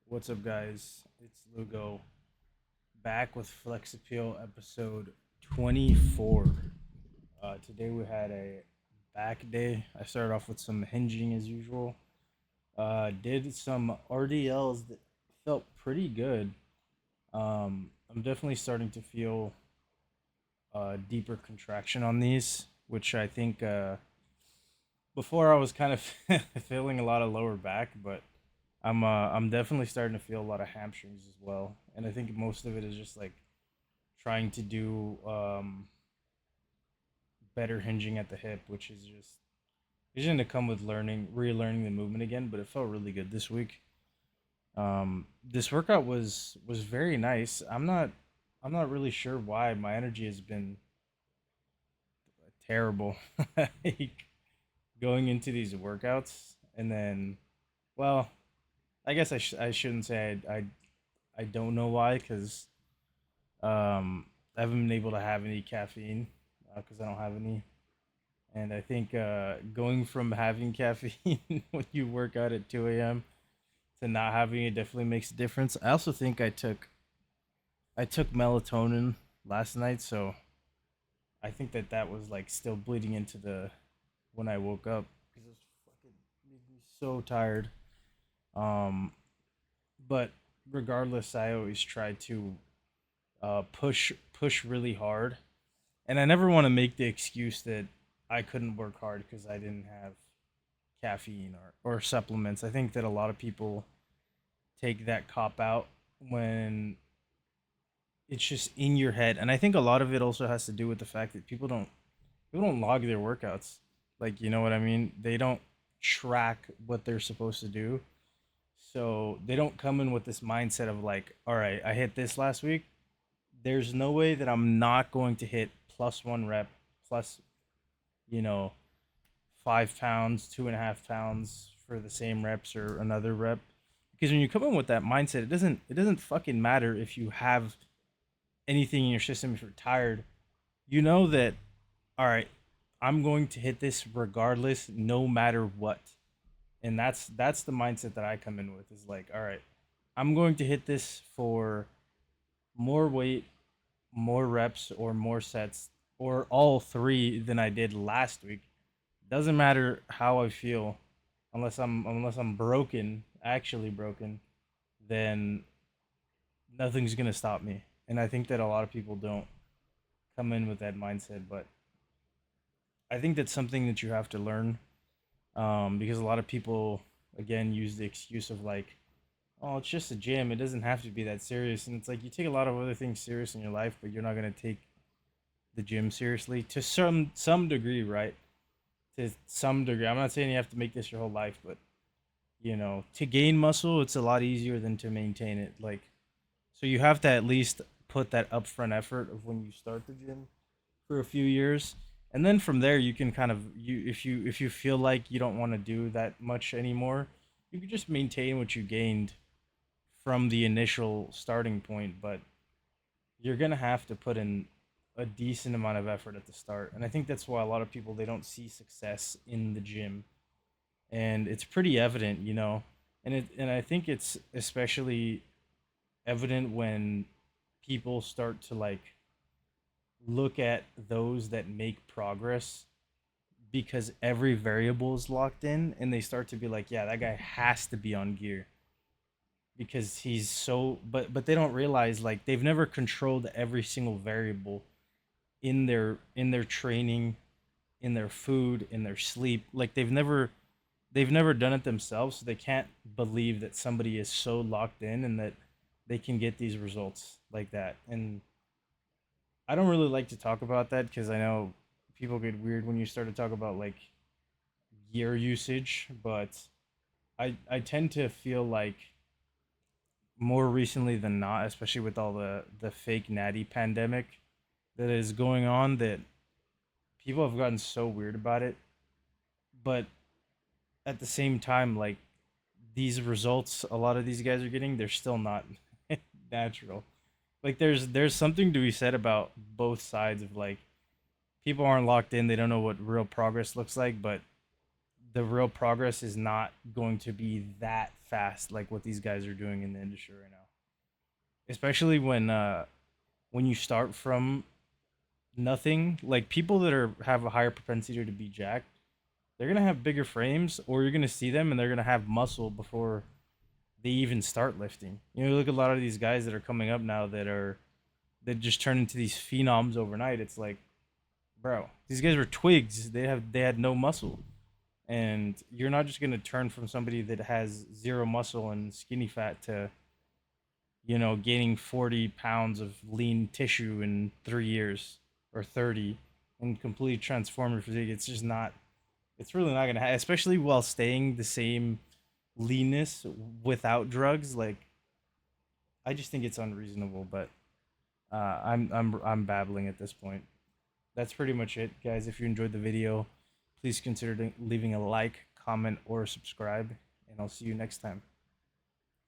What's up, guys? It's Lugo back with Flex Appeal episode 24. Today we had a back day. I started off with some hinging as usual. Did some RDLs that felt pretty good. I'm definitely starting to feel deeper contraction on these, which I think before I was kind of feeling a lot of lower back, but I'm definitely starting to feel a lot of hamstrings as well, and I think most of it is just like trying to do better hinging at the hip, which is just it's going to come with relearning the movement again. But it felt really good this week. This workout was very nice. I'm not really sure why my energy has been terrible. Like, going into these workouts and then, well, I guess I shouldn't say I don't know why because I haven't been able to have any caffeine because I don't have any. And I think going from having caffeine when you work out at 2 a.m. to not having it definitely makes a difference. I also think I took melatonin last night, so I think that was like still bleeding into the when I woke up because it was fucking made me so tired. Um, but regardless, I always try to push really hard, and I never want to make the excuse that I couldn't work hard because I didn't have caffeine or supplements. I think that a lot of people take that cop out when it's just in your head, and I think a lot of it also has to do with the fact that people don't log their workouts. Like, you know what I mean? They don't track what they're supposed to do. So they don't come in with this mindset of like, all right, I hit this last week. There's no way that I'm not going to hit plus one rep, plus, you know, 5 pounds, 2.5 pounds for the same reps or another rep. Because when you come in with that mindset, it doesn't fucking matter if you have anything in your system if you're tired. You know that, all right, I'm going to hit this regardless, no matter what. And that's the mindset that I come in with is like, all right, I'm going to hit this for more weight, more reps, or more sets, or all three than I did last week. Doesn't matter how I feel, unless I'm broken, actually broken, then nothing's gonna stop me. And I think that a lot of people don't come in with that mindset, but I think that's something that you have to learn, because a lot of people again use the excuse of like, oh, it's just a gym. It doesn't have to be that serious. And it's like you take a lot of other things serious in your life, but you're not gonna take the gym seriously to some degree, right? To some degree. I'm not saying you have to make this your whole life, but to gain muscle, it's a lot easier than to maintain it. Like, so you have to at least put that upfront effort of when you start the gym for a few years. And then from there you can kind of if you feel like you don't want to do that much anymore, you can just maintain what you gained from the initial starting point, but you're going to have to put in a decent amount of effort at the start. And I think that's why a lot of people they don't see success in the gym, and it's pretty evident, and I think it's especially evident when people start to like look at those that make progress because every variable is locked in, and they start to be like, yeah, that guy has to be on gear because he's so, but they don't realize like they've never controlled every single variable in their training, in their food, in their sleep. Like they've never done it themselves, so they can't believe that somebody is so locked in and that they can get these results like that. And I don't really like to talk about that because I know people get weird when you start to talk about like gear usage, but I tend to feel like more recently than not, especially with all the fake natty pandemic that is going on, that people have gotten so weird about it. But at the same time, like these results a lot of these guys are getting, they're still not natural. Like there's something to be said about both sides of like people aren't locked in, they don't know what real progress looks like, but the real progress is not going to be that fast like what these guys are doing in the industry right now. Especially when you start from nothing, like people that are have a higher propensity to be jacked, they're gonna have bigger frames, or you're gonna see them and they're gonna have muscle before they even start lifting. You know, look at a lot of these guys that are coming up now that just turn into these phenoms overnight. It's like, bro, these guys were twigs. They had no muscle, and you're not just gonna turn from somebody that has zero muscle and skinny fat to, you know, gaining 40 pounds of lean tissue in 3 years or 30 and completely transform your physique. It's just not. It's really not gonna happen, especially while staying the same leanness without drugs. Like, I just think it's unreasonable. But I'm babbling at this point. That's pretty much it, guys. If you enjoyed the video, please consider leaving a like, comment, or subscribe, and I'll see you next time.